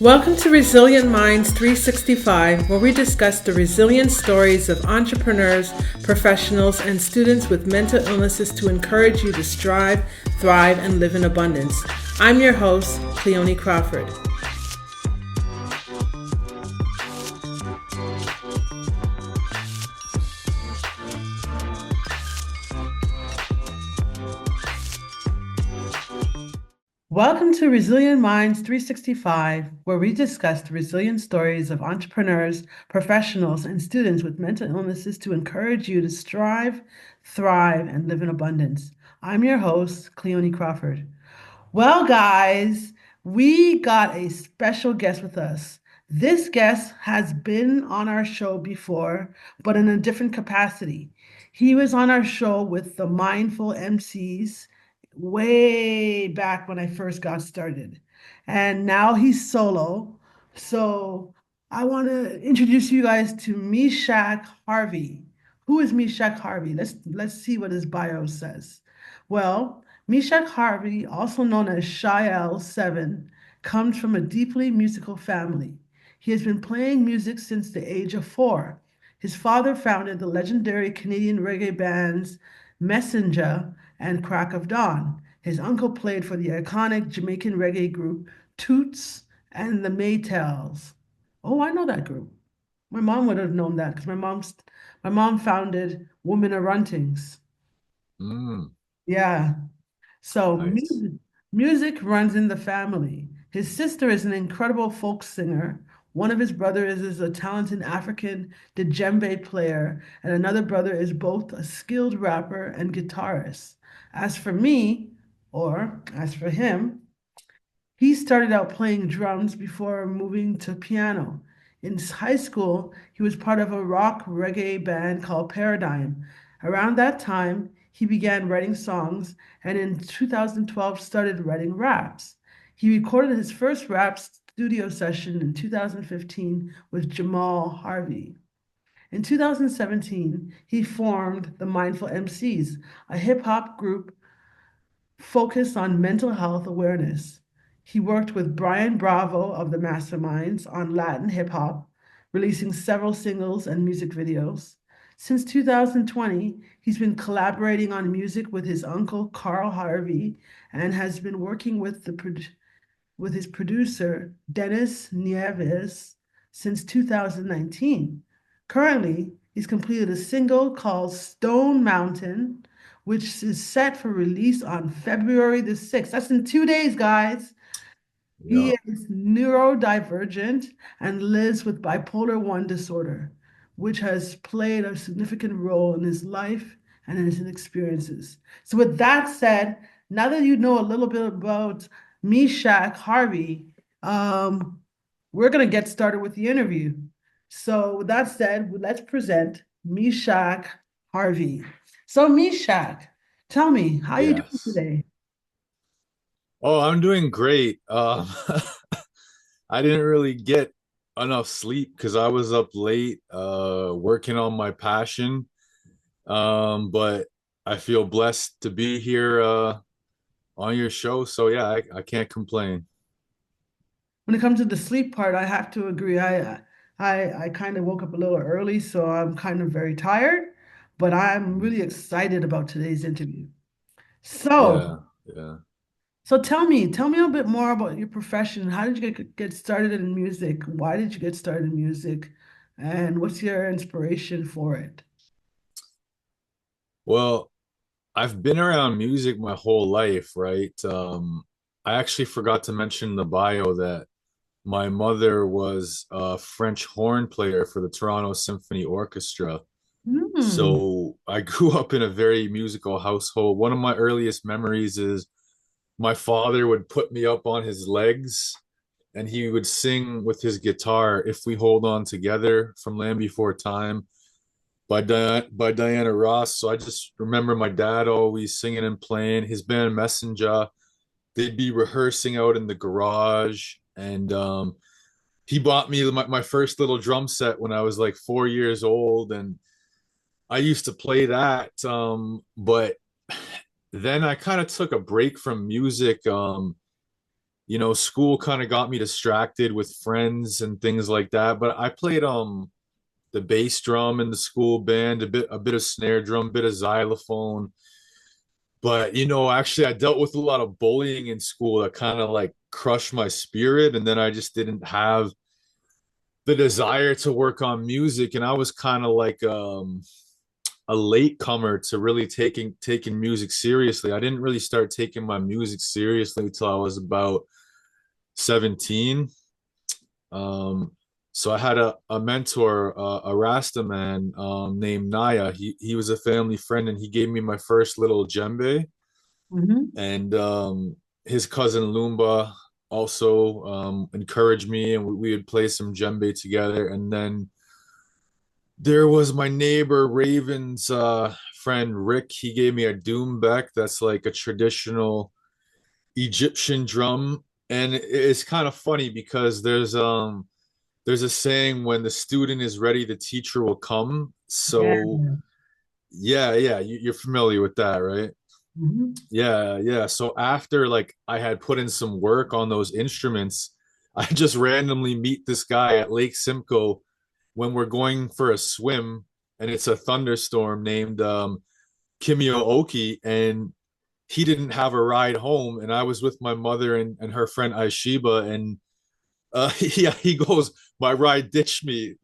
Welcome to Resilient Minds 365, where we discuss the resilient stories of entrepreneurs, professionals, and students with mental illnesses to encourage you to strive, thrive, and live in abundance. I'm your host, Cleone Crawford. Welcome to Resilient Minds 365, where we discuss the resilient stories of entrepreneurs, professionals, and students with mental illnesses to encourage you to strive, thrive, and live in abundance. I'm your host, Cleone Crawford. Well, guys, we got a special guest with us. This guest has been on our show before, but in a different capacity. He was on our show with the Mindful MCs way back when I first got started. And now he's solo. So I want to introduce you guys to Meshach Harvey. Who is Meshach Harvey? Let's see what his bio says. Well, Meshach Harvey, also known as Shael 7, comes from a deeply musical family. He has been playing music since the age of 4. His father founded the legendary Canadian reggae bands Messenjah and Crack of Dawn. His uncle played for the iconic Jamaican reggae group Toots and the Maytals. Oh, I know that group. My mom would have known that because my mom founded Women of Runtings. Mm, Yeah. So nice. music runs in the family. His sister is an incredible folk singer. One of his brothers is a talented African djembe player, and another brother is both a skilled rapper and guitarist. As for me, or as for him, he started out playing drums before moving to piano. In high school, he was part of a rock reggae band called Paradigm. Around that time, he began writing songs and in 2012 started writing raps. He recorded his first rap studio session in 2015 with Jamal Harvey. In 2017, he formed the Mindful MCs, a hip hop group focused on mental health awareness. He worked with Bryan of the Masterminds on Latin hip hop, releasing several singles and music videos. Since 2020, he's been collaborating on music with his uncle Carl Harvey and has been working with his producer Dennis Nieves since 2019. Currently, he's completed a single called Stone Mountain, which is set for release on February the 6th. That's in 2 days, guys. He Yeah. is neurodivergent and lives with bipolar 1 disorder, which has played a significant role in his life and in his experiences. So, with that said, now that you know a little bit about Meshach Harvey, um, we're going to get started with the interview. So, with that said, let's present Meshach Harvey. So, Meshach, tell me, how are you doing Yes. today? Oh, I'm doing great. I didn't really get enough sleep because I was up late working on my passion. But I feel blessed to be here on your show. So yeah, I can't complain. When it comes to the sleep part, I have to agree. I kind of woke up a little early, so I'm kind of very tired, but I'm really excited about today's interview. So, Yeah, yeah. so tell me a bit more about your profession. How did you get started in music? Why did you get started in music? And what's your inspiration for it? Well, I've been around music my whole life, right? I actually forgot to mention in the bio that my mother was a French horn player for the Toronto Symphony Orchestra. Hmm. So I grew up in a very musical household. One of my earliest memories is my father would put me up on his legs and he would sing with his guitar If We Hold On Together from Land Before Time by Diana Ross. So I just remember my dad always singing and playing. His band Messenjah, they'd be rehearsing out in the garage. And he bought me my first little drum set when I was like 4 years old. And I used to play that. But then I kind of took a break from music. school kind of got me distracted with friends and things like that. But I played the bass drum in the school band, a bit of snare drum, a bit of xylophone. But actually I dealt with a lot of bullying in school that kind of like crushed my spirit, and then I just didn't have the desire to work on music, and I was kind of like a latecomer to really taking music seriously. I didn't really start taking my music seriously until I was about 17. Um, so I had a mentor, a Rasta man named Naya. He was a family friend, and he gave me my first little djembe. Hmm. And his cousin Lumba also encouraged me, and we would play some djembe together. And then there was my neighbor Raven's friend Rick. He gave me a doumbek. That's like a traditional Egyptian drum, and it's kind of funny because there's a saying, when the student is ready, the teacher will come. Yeah. So yeah, you're familiar with that, right? Hmm. Yeah. So after like I had put in some work on those instruments, I just randomly meet this guy at Lake Simcoe when we're going for a swim, and it's a thunderstorm named Kimio Oki, and he didn't have a ride home, and I was with my mother and her friend Aishiba, and he goes, my ride ditched me.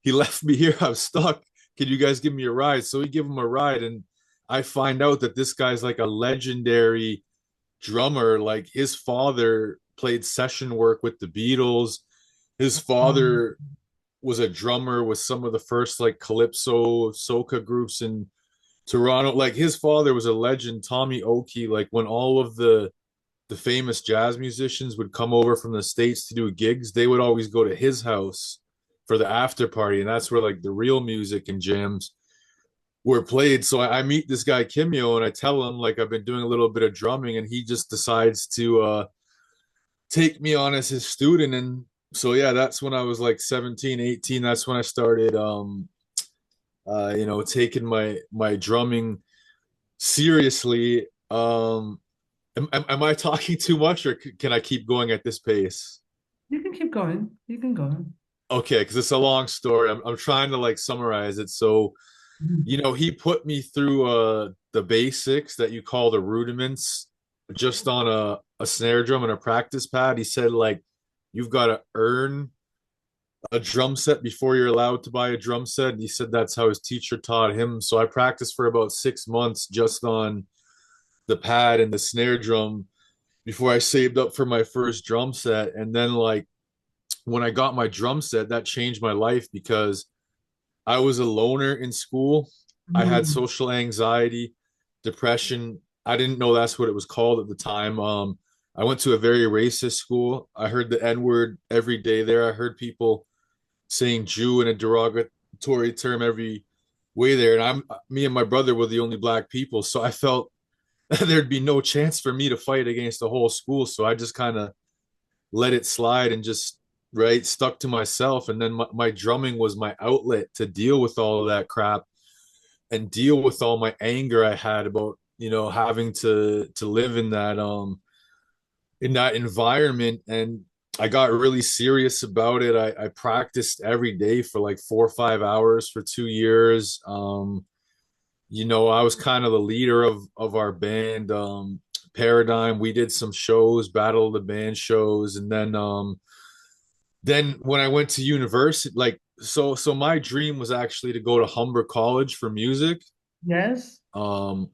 He left me here. I'm stuck. Can you guys give me a ride? So we give him a ride, and I find out that this guy's like a legendary drummer. Like his father played session work with the Beatles. His Um, father was a drummer with some of the first like calypso soca groups in Toronto. Like his father was a legend, Tommy Oki. Like when all of the famous jazz musicians would come over from the States to do gigs, they would always go to his house for the after party. And that's where like the real music and jams were played. So I meet this guy Kimio, and I tell him like I've been doing a little bit of drumming, and he just decides to take me on as his student. And so yeah, that's when I was like 17, 18. That's when I started taking my drumming seriously. Am I talking too much, or can I keep going at this pace? you can keep going. You can go. Okay, because it's a long story. I'm trying to like summarize it. So, Mhm. he put me through the basics that you call the rudiments, just on a snare drum and a practice pad. He said like you've got to earn a drum set before you're allowed to buy a drum set. And he said that's how his teacher taught him. So I practiced for about 6 months just on the pad and the snare drum before I saved up for my first drum set. And then like when I got my drum set, that changed my life because I was a loner in school. I had Mhm. social anxiety, depression. I didn't know that's what it was called at the time. I went to a very racist school. I heard the N word every day there. I heard people saying Jew in a derogatory term every way there. And me and my brother were the only black people. So I felt there'd be no chance for me to fight against the whole school. So I just kind of let it slide and just stuck to myself. And then my drumming was my outlet to deal with all of that crap and deal with all my anger I had about having to live in that environment. And I got really serious about it. I practiced every day for like 4 or 5 hours for 2 years. I was kind of the leader of our band, Paradigm. We did some shows, Battle of the Band shows, and then when I went to university, like so my dream was actually to go to Humber College for music. Yes. Um,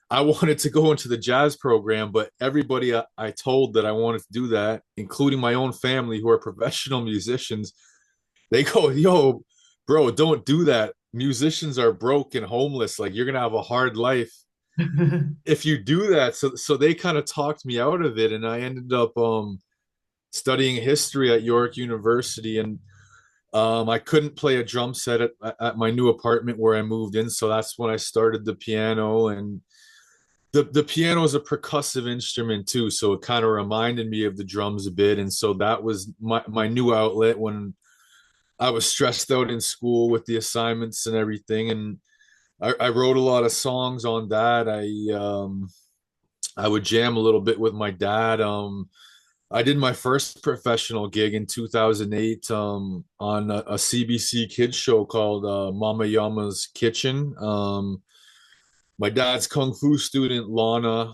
I wanted to go into the jazz program, but everybody I told that I wanted to do that, including my own family who are professional musicians, they go, "Yo, bro, don't do that. Musicians are broke and homeless. Like you're gonna have a hard life if you do that." So they kind of talked me out of it, and I ended up studying history at York University, and I couldn't play a drum set at my new apartment where I moved in, so that's when I started the piano. And the piano is a percussive instrument too, so it kind of reminded me of the drums a bit. And so that was my new outlet when I was stressed out in school with the assignments and everything. And I wrote a lot of songs on that. I would jam a little bit with my dad. I did my first professional gig in 2008 on a CBC kids show called Mama Yama's Kitchen. My dad's kung fu student, Lana,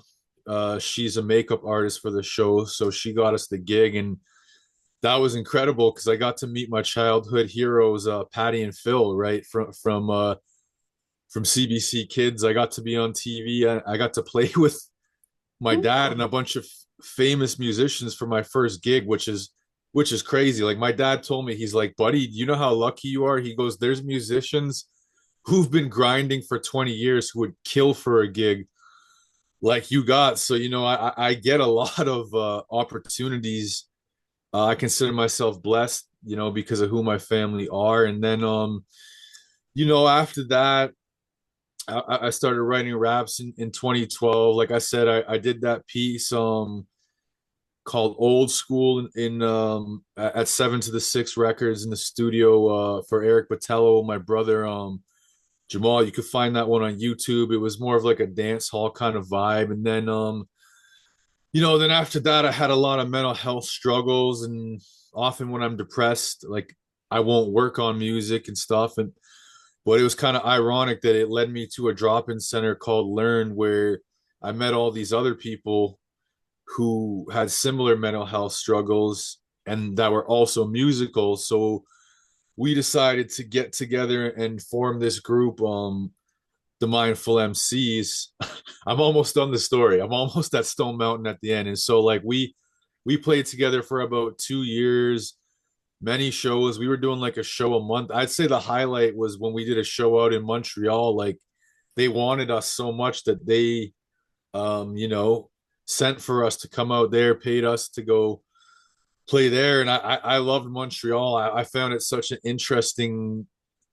she's a makeup artist for the show, so she got us the gig, and that was incredible because I got to meet my childhood heroes, Patty and Phil, right from CBC Kids. I got to be on TV. I got to play with my dad and a Cool. bunch of famous musicians for my first gig, which is crazy. Like my dad told me, he's like, buddy, you know how lucky you are? He goes, there's musicians who've been grinding for 20 years who would kill for a gig like you got. So, I get a lot of opportunities. I consider myself blessed, because of who my family are. And then, after that, I started writing raps in 2012. Like I said, I did that piece called Old School at 7 to the 6 Records in the studio for Eric Botello, my brother Jamal. You could find that one on YouTube. It was more of like a dance hall kind of vibe. And then then after that I had a lot of mental health struggles, and often when I'm depressed, like I won't work on music and stuff. And but it was kind of ironic that it led me to a drop-in center called Learn, where I met all these other people who had similar mental health struggles and that were also musical. So we decided to get together and form this group, the Mindful MCs. I'm almost done the story. I'm almost at Stone Mountain at the end. And so like we played together for about 2 years, many shows. We were doing like a show a month. I'd say the highlight was when we did a show out in Montreal. Like they wanted us so much that they sent for us to come out there, paid us to go play there. And I loved Montreal. I found it such an interesting,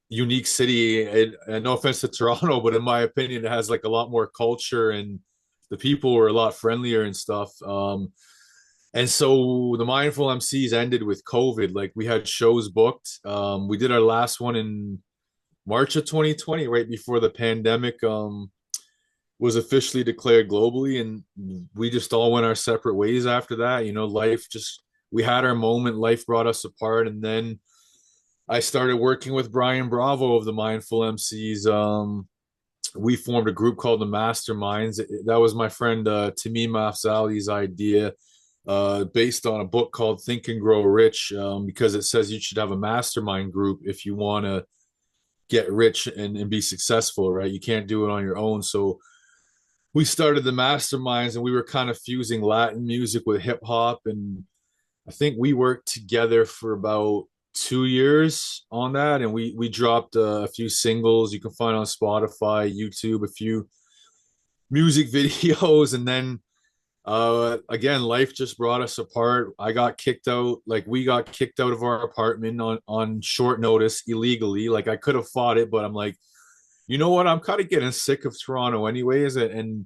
unique city. And no offense to Toronto, but in my opinion, it has like a lot more culture, and the people were a lot friendlier and stuff. And so the Mindful MCs ended with COVID. Like we had shows booked. We did our last one in March of 2020, right before the pandemic was officially declared globally, and we just all went our separate ways after that. Life just, we had our moment, life brought us apart. And then I started working with Bryan Bravo of the Mindful MCs. We formed a group called the Masterminds. That was my friend Tamim Afzali's idea, based on a book called Think and Grow Rich, because it says you should have a mastermind group if you want to get rich and be successful, right? You can't do it on your own. So we started the Masterminds, and we were kind of fusing Latin music with hip hop. And I think we worked together for about 2 years on that. And we dropped a few singles you can find on Spotify, YouTube, a few music videos. And then again, life just brought us apart. I got kicked out, like we got kicked out of our apartment on short notice illegally. Like I could have fought it, but I'm like, you know what? I'm kind of getting sick of Toronto anyways. And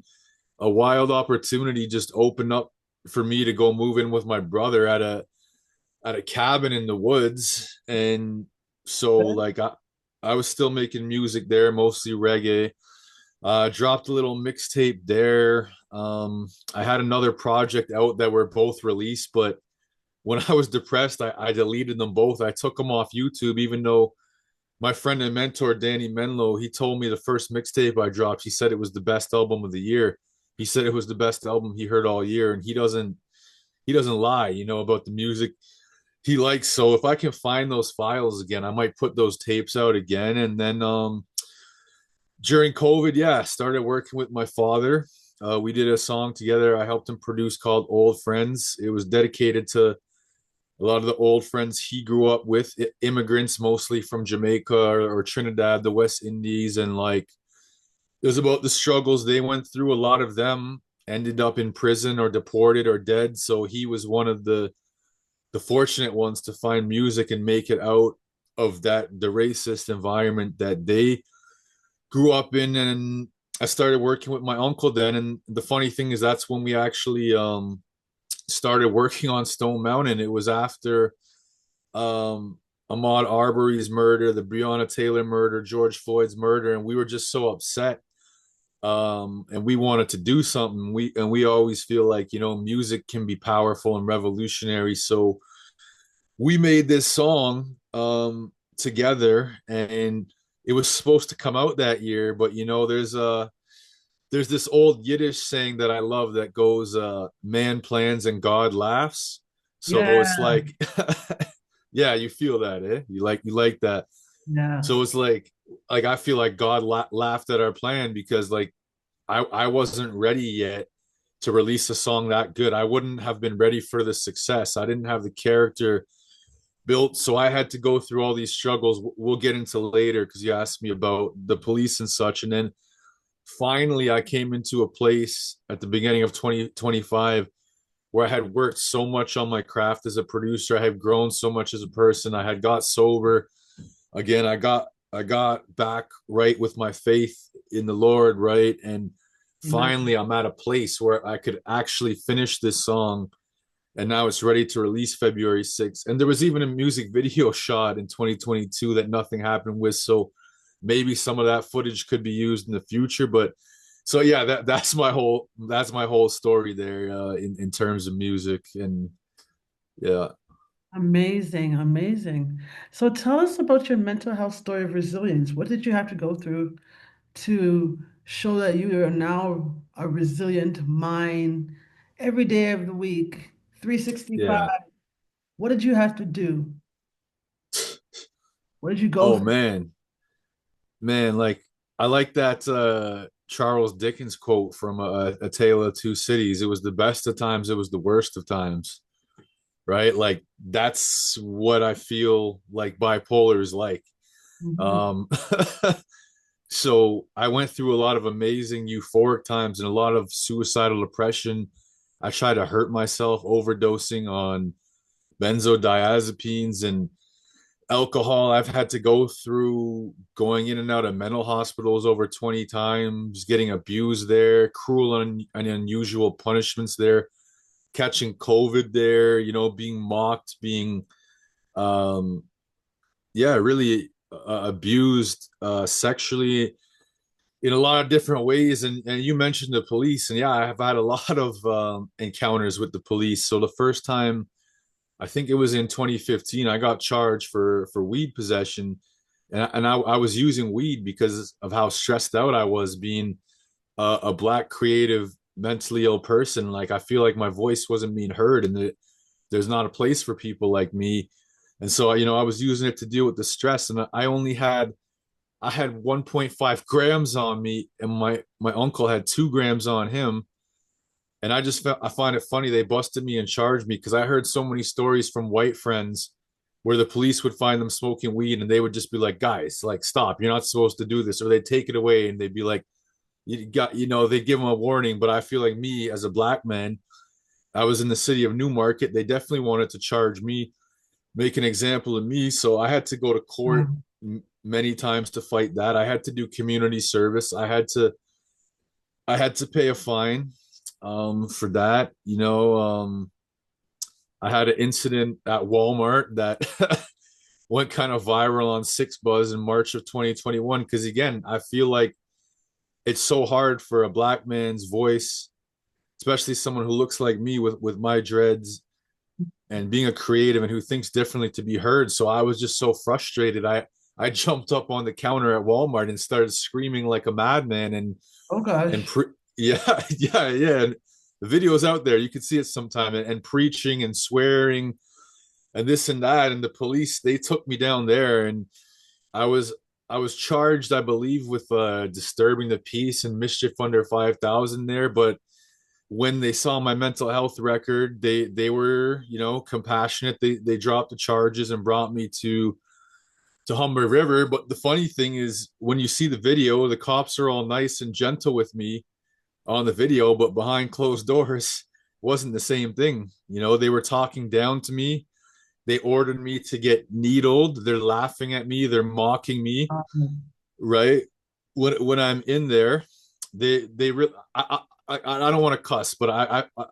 a wild opportunity just opened up for me to go move in with my brother at a cabin in the woods. And so like I was still making music there, mostly reggae. Dropped a little mixtape there. I had another project out that were both released, but when I was depressed, I deleted them both. I took them off YouTube, even though my friend and mentor Danny Menlo, he told me the first mixtape I dropped, he said it was the best album of the year. He said it was the best album he heard all year, and he doesn't lie, about the music he likes. So if I can find those files again, I might put those tapes out again. And then during COVID, yeah, started working with my father. We did a song together. I helped him produce called Old Friends. It was dedicated to a lot of the old friends he grew up with, immigrants mostly from Jamaica or Trinidad, the West Indies. And like, it was about the struggles they went through. A lot of them ended up in prison or deported or dead. So he was one of the fortunate ones to find music and make it out of the racist environment that they grew up in. And I started working with my uncle then. And the funny thing is that's when we actually started working on Stone Mountain. It was after Ahmaud Arbery's murder, the Breonna Taylor murder, George Floyd's murder, and we were just so upset and we wanted to do something. We always feel like, music can be powerful and revolutionary. So we made this song together, and it was supposed to come out that year, but there's this old Yiddish saying that I love that goes, man plans and God laughs. So it's Yeah, like, yeah, you feel that, eh? You like that. yeah, So it's like I feel like God laughed at our plan, because like I wasn't ready yet to release a song that good. I wouldn't have been ready for the success. I didn't have the character built, so I had to go through all these struggles. We'll get into later, because you asked me about the police and such. And then finally I came into a place at the beginning of 2025 where I had worked so much on my craft as a producer. I had grown so much as a person. I had got sober again. I got back right with my faith in the Lord, right? And amen. finally I'm at a place where I could actually finish this song, and now it's ready to release February 6th. And there was even a music video shot in 2022 that nothing happened with. So maybe some of that footage could be used in the future. But so yeah, that's my whole story there, in terms of music. And yeah. Amazing, amazing. So tell us about your mental health story of resilience. What did you have to go through to show that you are now a resilient mind every day of the week, 365? Yeah. What did you have to do? What did you go Oh through? man, like I like that Charles Dickens quote from a Tale of Two Cities. It was the best of times, it was the worst of times, right? Like that's what I feel like bipolar is like. Mhm. Um, so I went through a lot of amazing euphoric times and a lot of suicidal depression. I tried to hurt myself overdosing on benzodiazepines and alcohol. I've had to go through going in and out of mental hospitals over 20 times, getting abused there, cruel and unusual punishments there, catching COVID there, being mocked, being, um, yeah, really abused sexually in a lot of different ways. And you mentioned the police, and yeah, I've had a lot of encounters with the police. So the first time, I think it was in 2015, I got charged for weed possession, and I was using weed because of how stressed out I was, being a black creative mentally ill person. Like I feel like my voice wasn't being heard, and there's not a place for people like me. And so I was using it to deal with the stress, and I had 1.5 grams on me, and my uncle had 2 grams on him. And I find it funny they busted me and charged me, because I heard so many stories from white friends where the police would find them smoking weed, and they would just be like, guys, like, stop, you're not supposed to do this. Or they'd take it away and they'd be like, they'd give them a warning. But I feel like me as a black man, I was in the city of Newmarket. They definitely wanted to charge me, make an example of me. So I had to go to court Wow. many times to fight that. I had to do community service. I had to pay a fine for that. I had an incident at Walmart that went kind of viral on Six Buzz in March of 2021. Because again, I feel like it's so hard for a black man's voice, especially someone who looks like me with my dreads and being a creative and who thinks differently, to be heard. So I was just so frustrated. I jumped up on the counter at Walmart and started screaming like a madman, Oh and gosh. yeah, yeah. And the video's out there. You can see it sometime, and preaching and swearing and this and that. And the police, they took me down there, and I was I was charged, I believe, with disturbing the peace and mischief under 5,000 there. But when they saw my mental health record, they were, compassionate. They dropped the charges and brought me to Humber River. But the funny thing is, when you see the video, the cops are all nice and gentle with me on the video, but behind closed doors wasn't the same thing. They were talking down to me. They ordered me to get needled. They're laughing at me. They're mocking me. Right. When I'm in there, they really. I don't want to cuss, but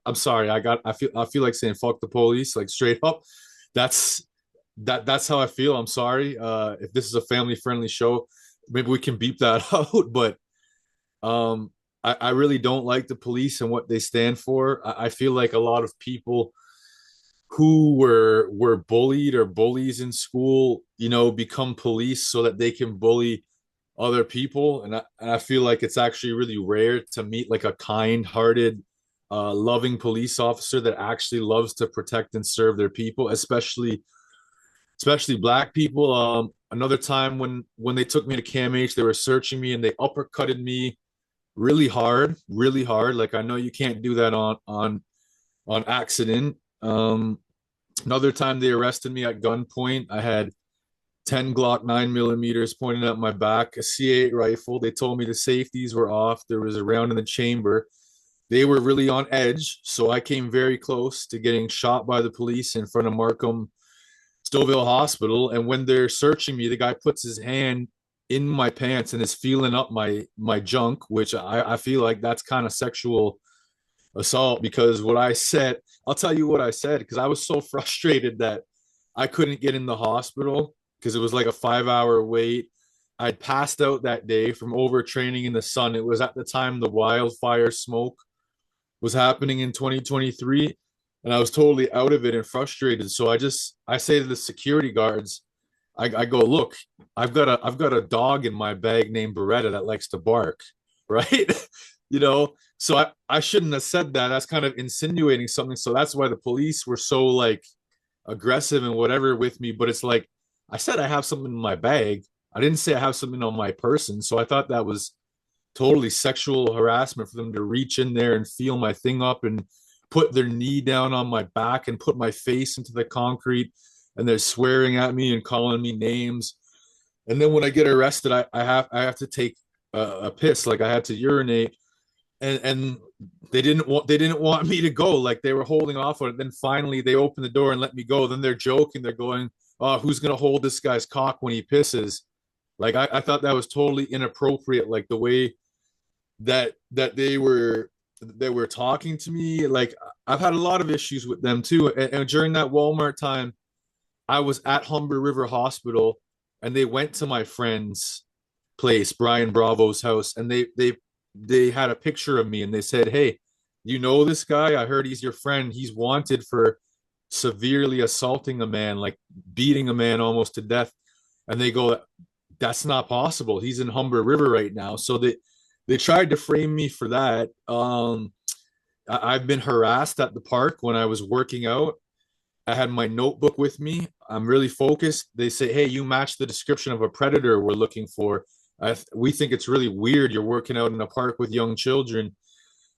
I'm sorry. I feel like saying fuck the police, like straight up. That's that's how I feel. I'm sorry. If this is a family friendly show, maybe we can beep that out. But I really don't like the police and what they stand for. I feel like a lot of people who were bullied or bullies in school, you know, become police so that they can bully other people. And I feel like it's actually really rare to meet like a kind-hearted, loving police officer that actually loves to protect and serve their people, especially black people. Another time when they took me to CAMH, they were searching me and they uppercutted me really hard. Like I know you can't do that on accident. Another time they arrested me at gunpoint. I had 10 Glock 9mm pointed at my back, a C8 rifle. They told me the safeties were off. There was a round in the chamber. They were really on edge, so I came very close to getting shot by the police in front of Markham Stouffville Hospital. And when they're searching me, the guy puts his hand in my pants and is feeling up my junk, which I feel like that's kind of sexual assault because what I said, I'll tell you what I said because I was so frustrated that I couldn't get in the hospital because it was like a 5 hour wait. I'd passed out that day from overtraining in the sun. It was at the time the wildfire smoke was happening in 2023 and I was totally out of it and frustrated. So I say to the security guards, I go, look, I've got a dog in my bag named Beretta that likes to bark, right? You know, so I shouldn't have said that. That's kind of insinuating something. So that's why the police were so like aggressive and whatever with me. But it's like I said I have something in my bag. I didn't say I have something on my person. So I thought that was totally sexual harassment for them to reach in there and feel my thing up and put their knee down on my back and put my face into the concrete and they're swearing at me and calling me names. And then when I get arrested, I have to take a piss, like I had to urinate, and they didn't want me to go, like they were holding off on it. Then finally they opened the door and let me go. Then they're joking, they're going, "Oh, who's gonna hold this guy's cock when he pisses?" Like I thought that was totally inappropriate, like the way that they were talking to me. Like I've had a lot of issues with them too. And during that Walmart time, I was at Humber River Hospital and they went to my friend's place, Brian Bravo's house, and they had a picture of me and they said, "Hey, you know this guy? I heard he's your friend. He's wanted for severely assaulting a man, like beating a man almost to death." And they go, "That's not possible. He's in Humber River right now." So they tried to frame me for that. I've been harassed at the park when I was working out. I had my notebook with me. I'm really focused. They say, "Hey, you match the description of a predator we're looking for. We think it's really weird you're working out in a park with young children."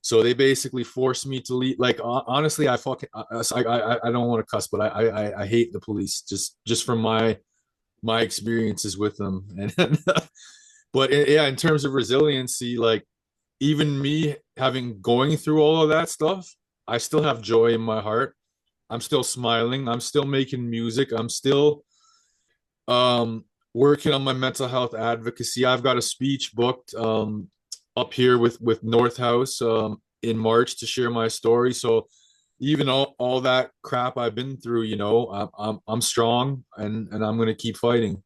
So they basically forced me to leave. Like honestly, I don't want to cuss, but I hate the police just from my experiences with them. And but yeah, in terms of resiliency, like even me having going through all of that stuff, I still have joy in my heart. I'm still smiling. I'm still making music. I'm still working on my mental health advocacy. I've got a speech booked up here with North House in March to share my story. So even all that crap I've been through, you know, I'm strong and I'm gonna keep fighting.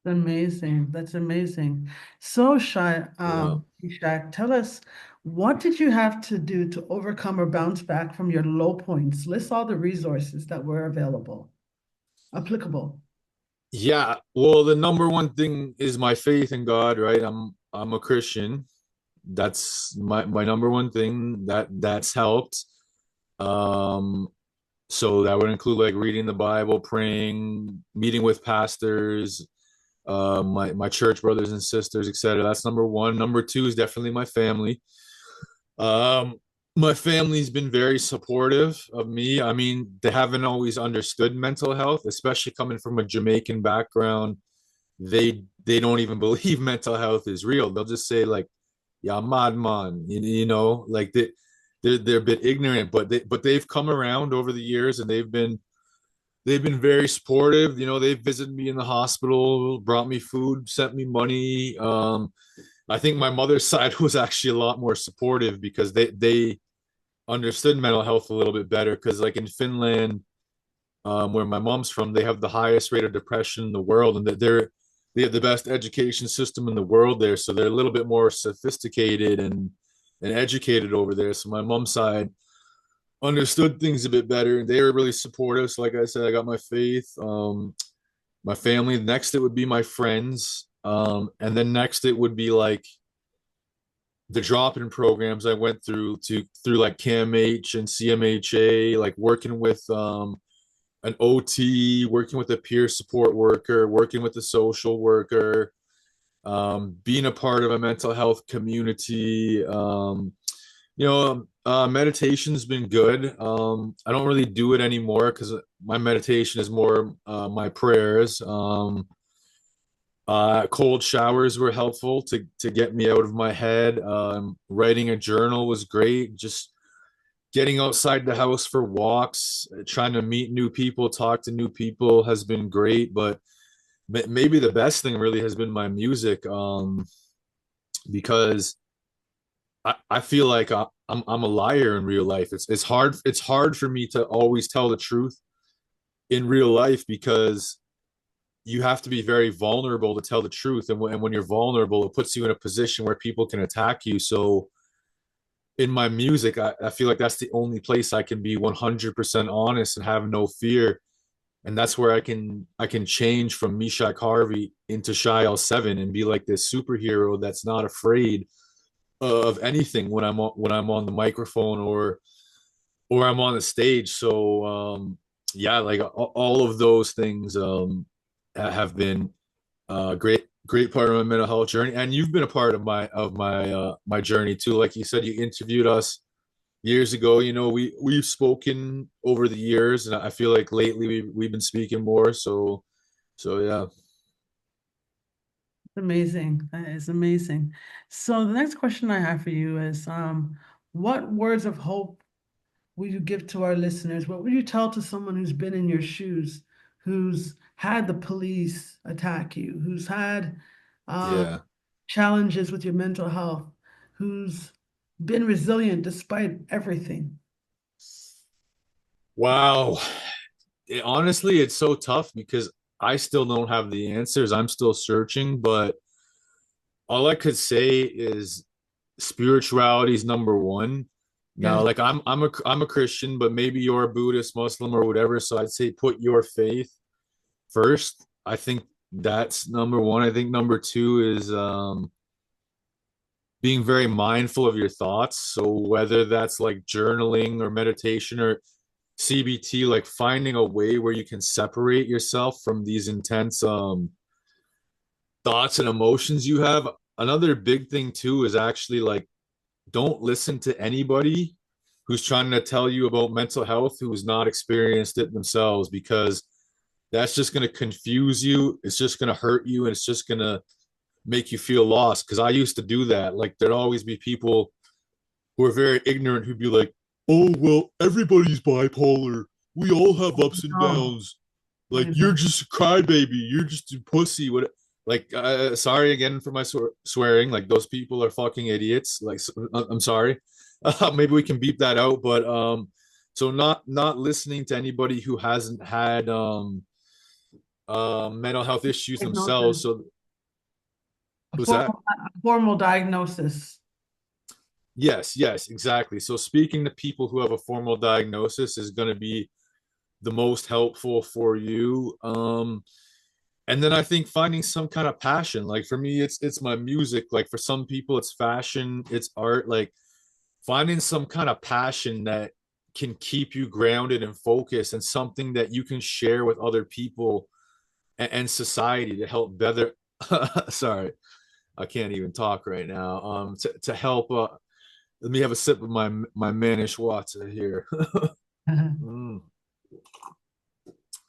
Amazing. That's amazing. So, Yeah. Shaq, tell us, what did you have to do to overcome or bounce back from your low points? List all the resources that were available, applicable. Yeah. Well, the number one thing is my faith in God, right? I'm a Christian. That's my number one thing that's helped. Um, so that would include like reading the Bible, praying, meeting with pastors, my church brothers and sisters, etc. That's number one. Number two is definitely my family. Um, my family's been very supportive of me. I mean, they haven't always understood mental health, especially coming from a Jamaican background. They don't even believe mental health is real. They'll just say like, "Yeah, madman," you know, like they're a bit ignorant, but they've come around over the years and they've been very supportive. You know, they've visited me in the hospital, brought me food, sent me money. I think my mother's side was actually a lot more supportive because they understood mental health a little bit better. Because like in Finland, where my mom's from, they have the highest rate of depression in the world, and that they're they have the best education system in the world there, so they're a little bit more sophisticated and educated over there. So my mom's side understood things a bit better, and they were really supportive. So like I said, I got my faith, my family. Next, it would be my friends, and then next it would be like the drop-in programs I went through like CAMH and CMHA, like working with an OT, working with a peer support worker, working with a social worker, being a part of a mental health community. Meditation's been good. I don't really do it anymore because my meditation is more my prayers. Cold showers were helpful to get me out of my head. Writing a journal was great. Just getting outside the house for walks, trying to meet new people, talk to new people has been great. But maybe the best thing really has been my music, because I feel like I'm a liar in real life. It's hard for me to always tell the truth in real life because you have to be very vulnerable to tell the truth. And when you're vulnerable, it puts you in a position where people can attack you. So in my music, I feel like that's the only place I can be 100% honest and have no fear. And that's where I can change from Meshach Harvey into Shy L7 and be like this superhero that's not afraid of anything when I'm on the microphone or I'm on the stage. So yeah, like all of those things have been great part of my mental health journey. And you've been a part of my journey too. Like you said, you interviewed us years ago. We've spoken over the years, and I feel like lately we've been speaking more. So yeah. Amazing. That is amazing. So the next question I have for you is, what words of hope will you give to our listeners? What would you tell to someone who's been in your shoes, who's had the police attack you, who's had um, Yeah. challenges with your mental health, who's been resilient despite everything? Wow. Honestly, it's so tough because I still don't have the answers. I'm still searching, but all I could say is spirituality is number one. Now, Yes. like I'm a Christian, but maybe you're a Buddhist, Muslim, or whatever. So I'd say put your faith first. I think that's number one. I think number two is being very mindful of your thoughts. So whether that's like journaling or meditation or CBT, like finding a way where you can separate yourself from these intense thoughts and emotions you have. Another big thing too is actually like don't listen to anybody who's trying to tell you about mental health who's not experienced it themselves, because that's just going to confuse you. It's just going to hurt you, and it's just going to make you feel lost. Because I used to do that. Like there'd always be people who are very ignorant who'd be like, "Oh well, everybody's bipolar. We all have ups and No, downs. I Like you're know. just a crybaby. You're just a pussy." What? Like, sorry again for my swearing. Like those people are fucking idiots. Like, I'm sorry. Maybe we can beep that out. But so not listening to anybody who hasn't had mental health issues themselves. Diagnosis, So a who's that? formal diagnosis. Yes, exactly. So speaking to people who have a formal diagnosis is going to be the most helpful for you. And then I think finding some kind of passion. Like for me, it's my music. Like for some people, it's fashion, it's art. Like finding some kind of passion that can keep you grounded and focused, and something that you can share with other people and society to help better. Sorry, I can't even talk right now. To help. Let me have a sip of my Manish water here. Mm,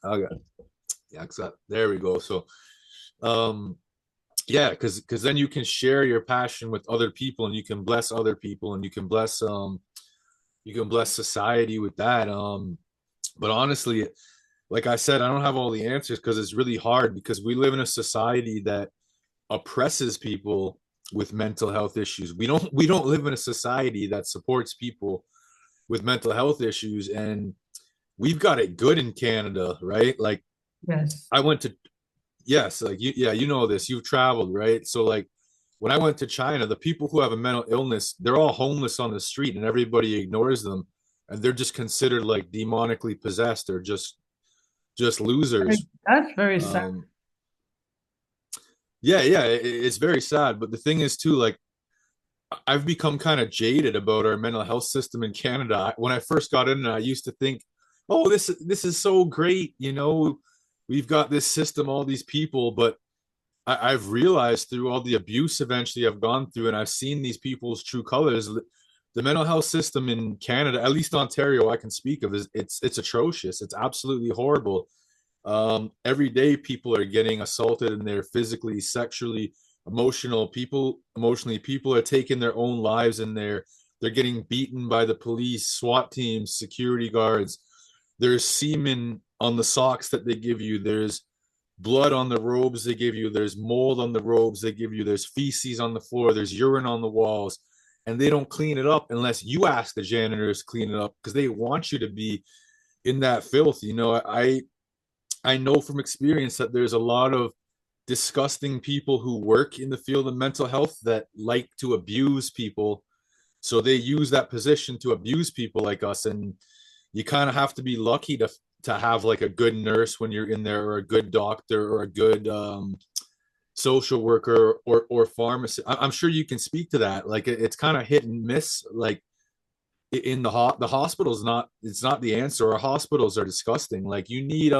okay, yeah, there we go. So, um, yeah, because then you can share your passion with other people, and you can bless other people, and you can bless society with that. But honestly, like I said, I don't have all the answers because it's really hard, because we live in a society that oppresses people with mental health issues. We don't live in a society that supports people with mental health issues, and we've got it good in Canada, right? Like Yes. I went to yes, like yeah, you know this. You've traveled, right? So like when I went to China, the people who have a mental illness, they're all homeless on the street, and everybody ignores them, and they're just considered like demonically possessed or just losers. That's very sad. Um, yeah, yeah, it's very sad. But the thing is too, like I've become kind of jaded about our mental health system in Canada. When I first got in, I used to think, "Oh, this is so great," you know. We've got this system, all these people, but I've realized through all the abuse eventually I've gone through, and I've seen these people's true colors. The mental health system in Canada, at least Ontario, I can speak of, is it's atrocious. It's absolutely horrible. Every day, people are getting assaulted, and they're physically, sexually, emotionally. People are taking their own lives, and they're getting beaten by the police, SWAT teams, security guards. There's semen on the socks that they give you. There's blood on the robes they give you. There's mold on the robes they give you. There's feces on the floor. There's urine on the walls. And they don't clean it up unless you ask the janitors to clean it up because they want you to be in that filth. You know, I know from experience that there's a lot of disgusting people who work in the field of mental health that like to abuse people. So they use that position to abuse people like us. And you kind of have to be lucky to have like a good nurse when you're in there, or a good doctor, or a good social worker, or pharmacist. I'm sure you can speak to that. Like it's kind of hit and miss. Like in the hospitals, not it's not the answer. Our hospitals are disgusting. Like you need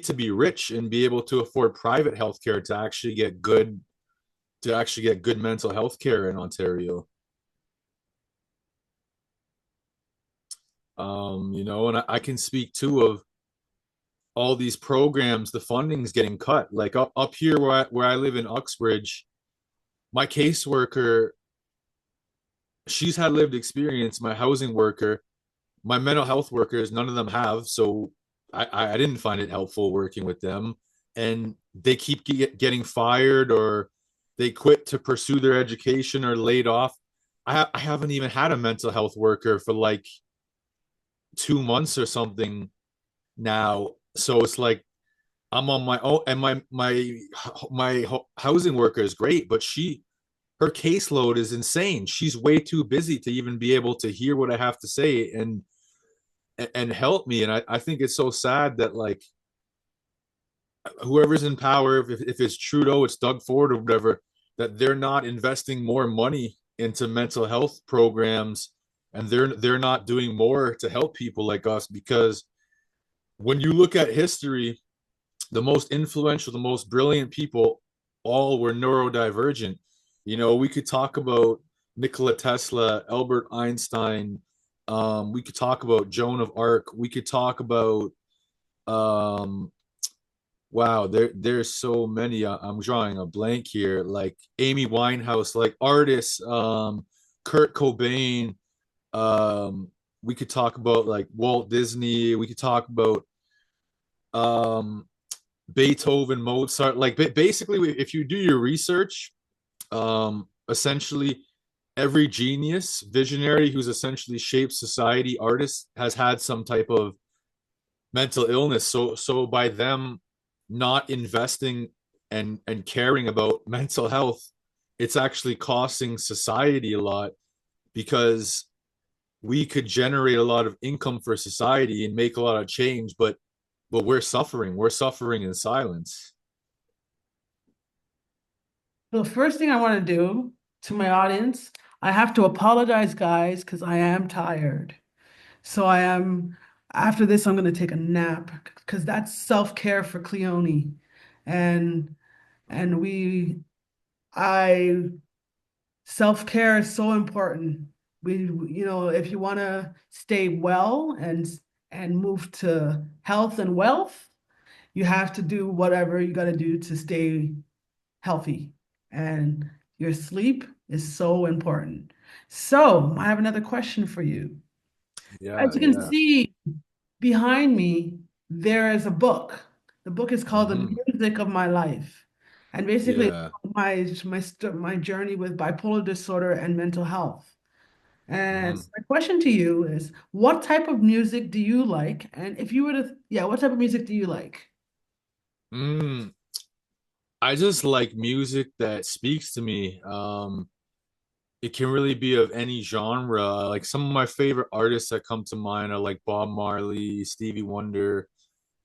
to be rich and be able to afford private healthcare to actually get good mental health care in Ontario. You know, and I can speak too of all these programs, the funding's getting cut. Like up here where I live in Uxbridge, my caseworker, she's had lived experience. My housing worker, my mental health workers, none of them have. So I didn't find it helpful working with them. And they keep getting fired, or they quit to pursue their education, or laid off. I haven't even had a mental health worker for like 2 months or something now. So it's like I'm on my own, and my housing worker is great, but her caseload is insane. She's way too busy to even be able to hear what I have to say and help me. And I think it's so sad that like whoever's in power, if it's Trudeau, it's Doug Ford, or whatever, that they're not investing more money into mental health programs, and they're not doing more to help people like us. Because when you look at history, the most influential, the most brilliant people all were neurodivergent. You know, we could talk about Nikola Tesla, Albert Einstein. We could talk about Joan of Arc. We could talk about um, wow, there's so many. I'm drawing a blank here. Like Amy Winehouse, like artists, Kurt Cobain. Um, we could talk about like Walt Disney. We could talk about um, Beethoven, Mozart. Like basically, if you do your research, essentially every genius, visionary who's essentially shaped society, artist, has had some type of mental illness. So by them not investing and caring about mental health, it's actually costing society a lot, because we could generate a lot of income for society and make a lot of change, but we're suffering in silence. The first thing I want to do to my audience, I have to apologize, guys, because I am tired. So after this, I'm going to take a nap because that's self-care for Cleone. And, and I, self-care is so important. If you want to stay well and move to health and wealth, you have to do whatever you got to do to stay healthy. And your sleep is so important. So I have another question for you. As Yeah, you can yeah. see behind me, there is a book. The book is called The Hmm. Music of My Life. And basically, it's Yeah. my journey with bipolar disorder and mental health. And Hmm. so my question to you is, what type of music do you like? And if you were to, yeah, what type of music do you like? Mm, I just like music that speaks to me. It can really be of any genre. Like some of my favorite artists that come to mind are like Bob Marley, Stevie Wonder,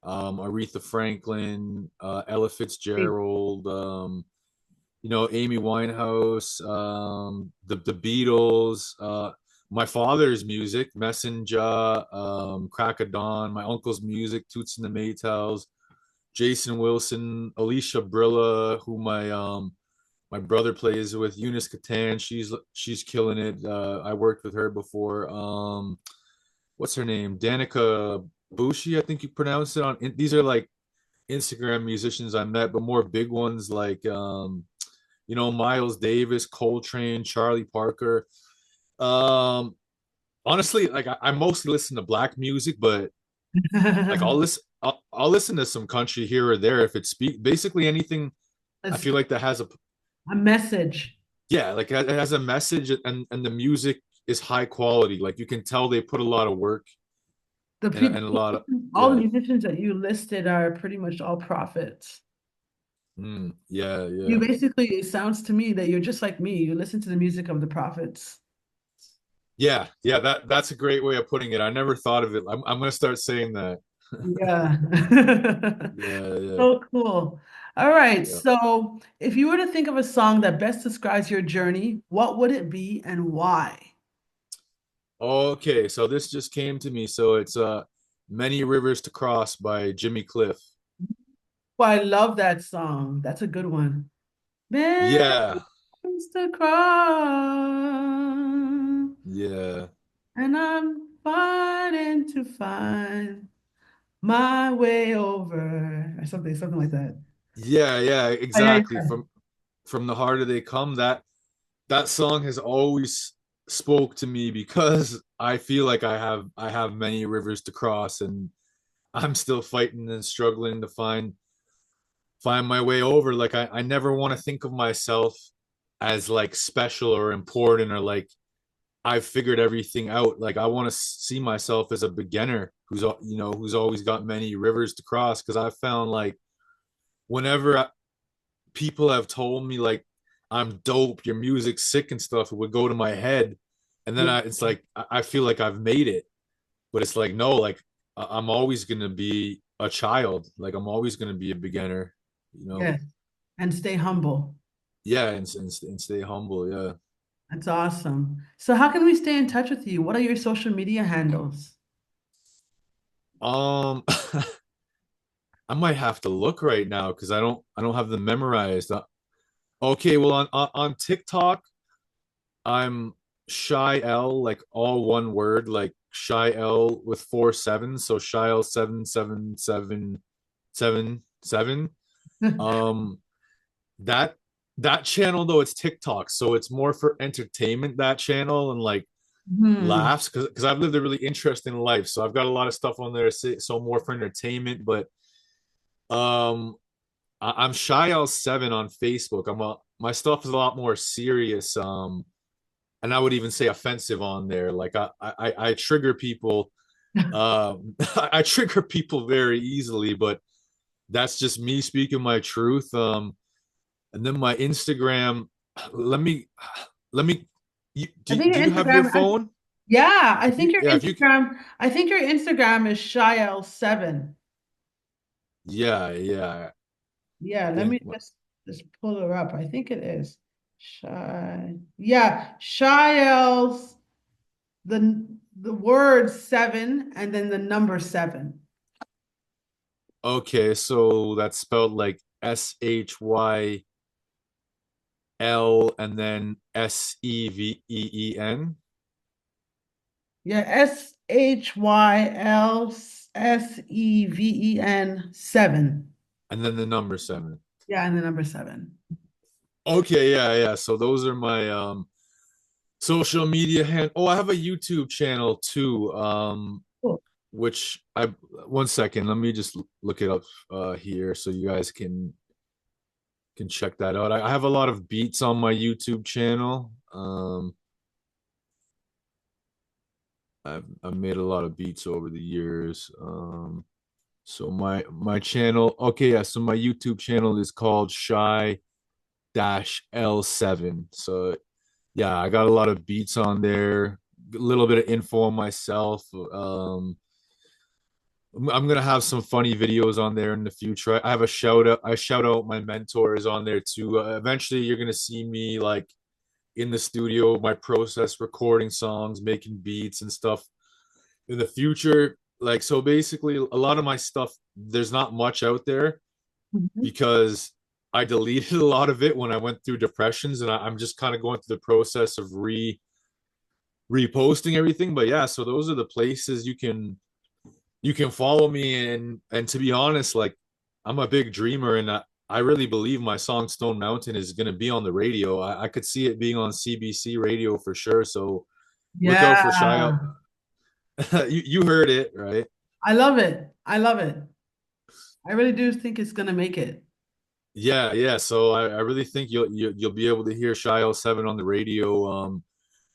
Aretha Franklin, Ella Fitzgerald, Amy Winehouse, the Beatles, my father's music, Messenjah, Crack of Dawn, my uncle's music, Toots and the Maytals, Jason Wilson, Alicia Brilla, who my brother plays with, Eunice Catan. She's killing it. I worked with her before. What's her name? Danica Bushi, I think you pronounce it on. These are like Instagram musicians I met, but more big ones like Miles Davis, Coltrane, Charlie Parker. Um, Honestly, like I mostly listen to black music, but like I'll listen to some country here or there if it basically anything I It's feel like that has a a message. yeah, like it has a message and the music is high quality. Like you can tell they put a lot of work The and people, a lot of all the yeah. musicians that you listed are pretty much all prophets. Yeah, You yeah. basically, it sounds to me that you're just like me. You listen to the music of the prophets. Yeah, yeah, that's a great way of putting it. I never thought of it. I'm gonna start saying that. Yeah. Yeah, yeah, So cool. All right. yeah. So, if you were to think of a song that best describes your journey, what would it be and why? Okay, so this just came to me. So it's Many Rivers to Cross by Jimmy Cliff. Well, I love that song. That's a good one. Memories Yeah, to cross, yeah. and I'm fighting to find my way over, or something like that. Yeah, yeah, Oh, yeah, exactly. yeah. From the harder they come, that song has always spoke to me because I feel like I have many rivers to cross and I'm still fighting and struggling to find my way over. Like I never want to think of myself as like special or important or like I've figured everything out. Like I want to see myself as a beginner who's always got many rivers to cross because I found like whenever people have told me like I'm dope, your music's sick and stuff, it would go to my head. And then Yeah. it's like I feel like I've made it. But it's like no, like I'm always gonna be a child. Like I'm always gonna be a beginner, you know. Yes. And stay humble. Yeah, and stay humble. Yeah. That's awesome. So, how can we stay in touch with you? What are your social media handles? Um, I might have to look right now because I don't have them memorized. Okay, well on TikTok, I'm Shy L, like all one word, like Shy L with 4 7s, so Shy L 77777. Um, that that channel though it's TikTok, so it's more for entertainment that channel and like Hmm. laughs because I've lived a really interesting life, so I've got a lot of stuff on there, so more for entertainment, but um I'm Shy L7 on Facebook. My stuff is a lot more serious. And I would even say offensive on there. Like I trigger people. I trigger people very easily, but that's just me speaking my truth. And then my Instagram. Let me let me. I think Do your you have your Instagram, phone? yeah, If you yeah if you I think your Instagram is Shael7. yeah yeah I Yeah, let think me just pull her up. I think it is Shy. Yeah, Shael's the word seven and then the number seven. okay. So that's spelled like SHYL and then SEVEEN Yeah, SHYLSEVEN 7. and then the number 7. Yeah, and the number seven. Okay, yeah, yeah. So those are my social media oh, I have a YouTube channel too. Cool. Which I one second, let me just look it up here so you guys can check that out. I have a lot of beats on my YouTube channel. I've made a lot of beats over the years. So my channel, okay, yeah. So my YouTube channel is called Shy Dash L7. So yeah, I got a lot of beats on there, a little bit of info on myself. I'm gonna have some funny videos on there in the future. I have a shout out. I shout out my mentors on there too. Eventually, you're gonna see me like in the studio, my process, recording songs, making beats and stuff in the future. Like so, basically, a lot of my stuff there's not much out there Mhm. because I deleted a lot of it when I went through depressions, and I'm just kind of going through the process of reposting everything. But yeah, so those are the places you can follow me, and to be honest, like I'm a big dreamer, and I really believe my song Stone Mountain is going to be on the radio. I could see it being on CBC radio for sure. So look out for Shy Out. Yeah, You heard it, right? I love it. I love it. I really do think it's gonna make it. Yeah, yeah. So I really think you'll be able to hear Shy 07 on the radio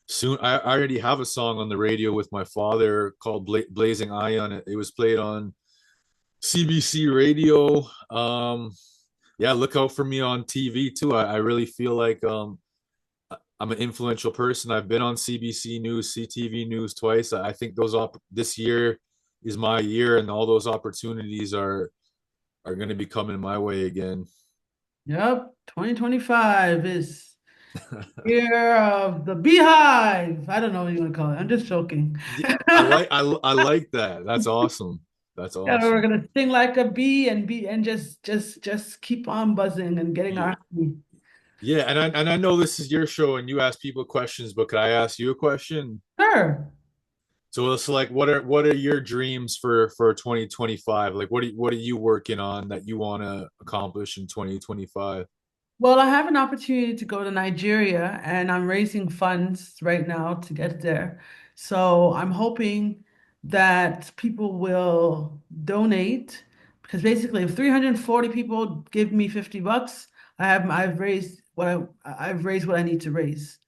soon. I already have a song on the radio with my father called Blazing Ion. It was played on CBC radio. Yeah, look out for me on TV too. I really feel like I'm an influential person. I've been on CBC News, CTV News twice. I think this year is my year, and all those opportunities are going to be coming my way again. Yep, 2025 is year of the beehive. I don't know what you want to call it. I'm just joking. Yeah, I like that. That's awesome. That's Yeah, we're awesome. gonna sing like a bee and just keep on buzzing and getting Yeah, our honey. yeah, and I know this is your show and you ask people questions, but could I ask you a question? Sure. So it's like, what are your dreams for 2025? Like, what are you working on that you want to accomplish in 2025? Well, I have an opportunity to go to Nigeria and I'm raising funds right now to get there. So I'm hoping that people will donate because basically if 340 people give me 50 bucks, I've raised what I need to raise.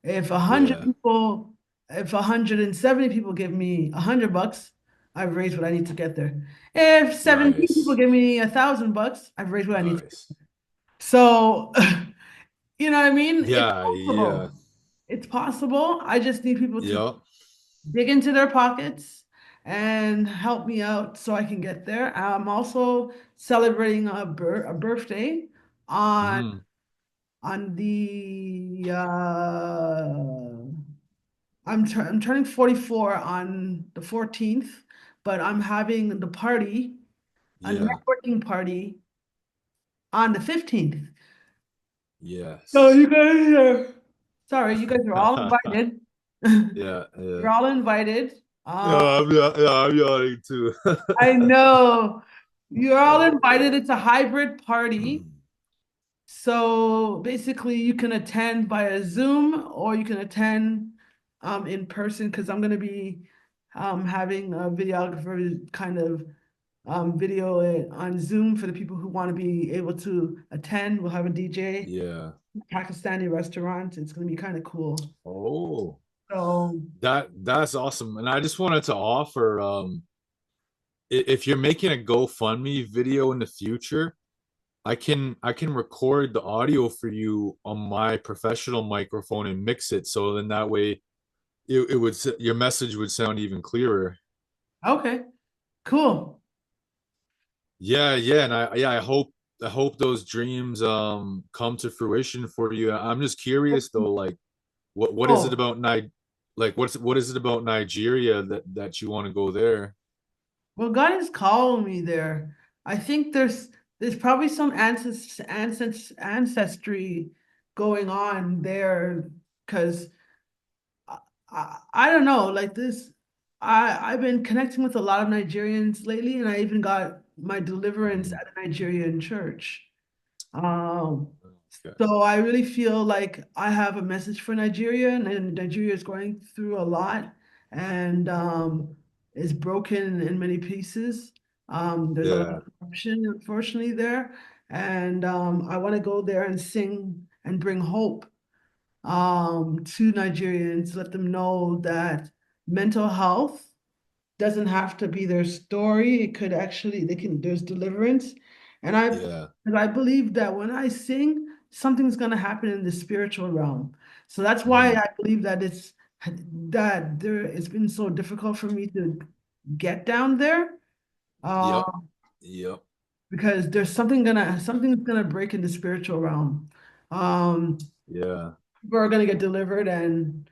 If 100 Yeah, people, if 170 people give me 100 bucks, I've raised what I need to get there. If 17 people nice, give me 1,000 bucks, I've raised what I need to. nice. So you know what I mean? It's Yeah, yeah, possible. It's possible. I just need people to yeah. dig into their pockets and help me out so I can get there. I'm also celebrating a birthday on Mm, the I'm turning 44 on the 14th, but I'm having the party, a yeah, networking party on the 15th. So yes. you guys are, sorry, you guys are all invited. Yeah, yeah. You're all invited. Yeah, I'm yawning too. I know you're all Yeah. invited. It's a hybrid party. So basically, you can attend via Zoom or you can attend in person because I'm going to be having a videographer kind of video it on Zoom for the people who want to be able to attend. We'll have a DJ, Yeah. Pakistani restaurant. It's going to be kind of cool. Oh, So, that's awesome. And I just wanted to offer, if you're making a GoFundMe video in the future, I can record the audio for you on my professional microphone and mix it so then that way it would your message would sound even clearer. okay, cool. Yeah, yeah, and I hope those dreams come to fruition for you. I'm just curious though, like what is it Oh, about what is it about Nigeria that you want to go there? well, God is calling me there. I think there's probably some ancestry going on there because I don't know, like this. I've been connecting with a lot of Nigerians lately, and I even got my deliverance Mhm. at a Nigerian church. Um, Okay. so I really feel like I have a message for Nigeria, and Nigeria is going through a lot and is broken in many pieces. There's a lot Yeah, of corruption, unfortunately, there. And I want to go there and sing and bring hope to Nigerians, let them know that mental health doesn't have to be their story. It could actually, there's deliverance. And Yeah. I believe that when I sing, something's going to happen in the spiritual realm. So that's why Mm. I believe that it's been so difficult for me to get down there. Uh, Yep. Yep. because something's gonna break in the spiritual realm. Um, Yeah. People are gonna get delivered, and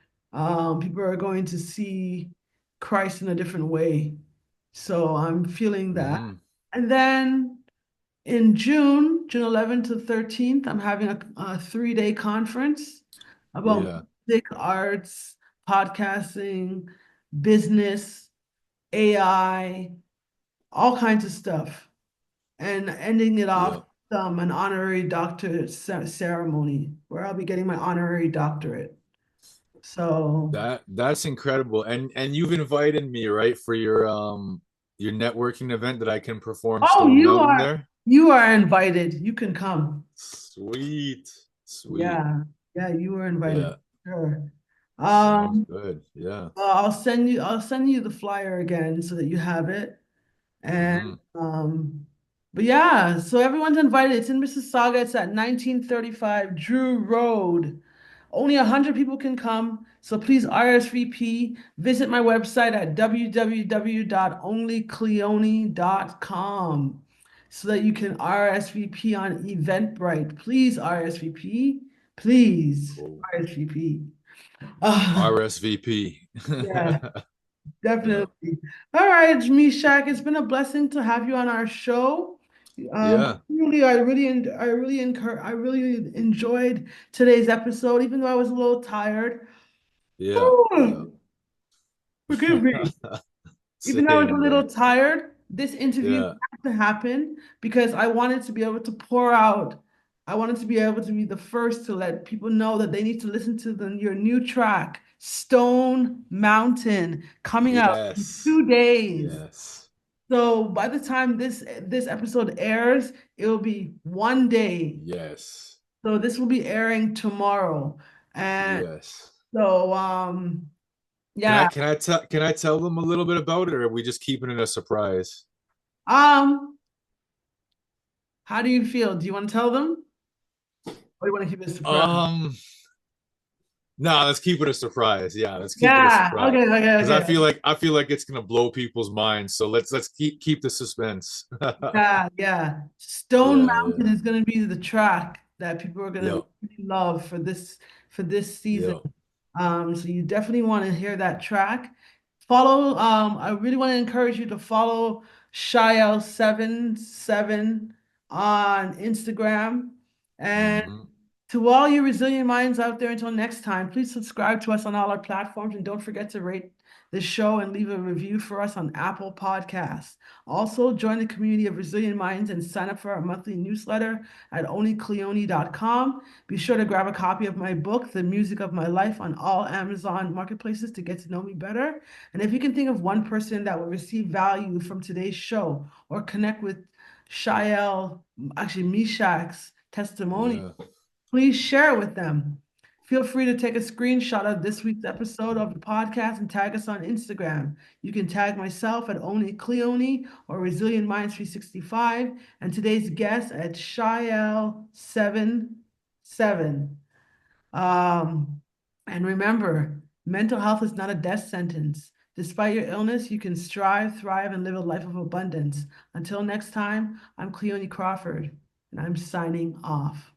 people are going to see Christ in a different way. So I'm feeling that. Hmm. And then in June 11th to 13th, I'm having a 3-day conference about Yeah. music, arts, podcasting, business, AI, all kinds of stuff, and ending it off Yeah. with an honorary doctorate ceremony where I'll be getting my honorary doctorate. So, That's incredible. And you've invited me, right, for your networking event that I can perform oh, Stone Mountain there? you are invited. You can come. Sweet. Sweet. Yeah, yeah, you were invited. Yeah. Sure. Sounds Um, good. Yeah. I'll send you the flyer again so that you have it. And Hmm. but yeah, so everyone's invited. It's in Mississauga. It's at 1935 Drew Road. Only 100 people can come, so please RSVP. Visit my website at www.onlycleone.com so that you can RSVP on Eventbrite. Please RSVP. Please Cool. RSVP. Uh, RSVP. yeah. Yeah. Definitely. All right, Meshach, it's been a blessing to have you on our show. Yeah. Really, I really enjoyed today's episode, even though I was a little tired. Yeah. Yeah. Whew, forgive me. Even though I was a Same, little man. tired, this interview Yeah. had to happen because I wanted to be able to pour out. I wanted to be able to be the first to let people know that they need to listen to your new track, Stone Mountain, coming out in Yes. 2 days. Yes. So by the time this episode airs, it will be 1 day. Yes. So this will be airing tomorrow. And Yes. so Can I yeah. tell them a little bit about it, or are we just keeping it a surprise? Um how do you feel? Do you want to tell them? Or do you want to keep it a surprise? Um, no, let's keep it a surprise. Yeah, let's keep it a Yeah. surprise. Okay, okay, Because okay. I feel like it's gonna blow people's minds. So let's keep the suspense. Yeah, yeah. Stone Yeah, yeah, Mountain is going to be the track that people are going to yeah, really love for this season. yeah. So you definitely want to hear that track. Follow, I really want to encourage you to follow Shael77 on Instagram. And Hmm. to all you resilient minds out there, until next time, please subscribe to us on all our platforms and don't forget to rate this show and leave a review for us on Apple Podcasts. Also, join the community of resilient minds and sign up for our monthly newsletter at onlycleone.com. Be sure to grab a copy of my book, The Music of My Life, on all Amazon marketplaces to get to know me better. And if you can think of one person that will receive value from today's show or connect with Meshach's testimony, Yeah. please share it with them. Feel free to take a screenshot of this week's episode of the podcast and tag us on Instagram. You can tag myself at Only Cleone or Resilient Minds 365 and today's guest at Shael77. And remember, mental health is not a death sentence. Despite your illness, you can strive, thrive, and live a life of abundance. Until next time, I'm Cleone Crawford, and I'm signing off.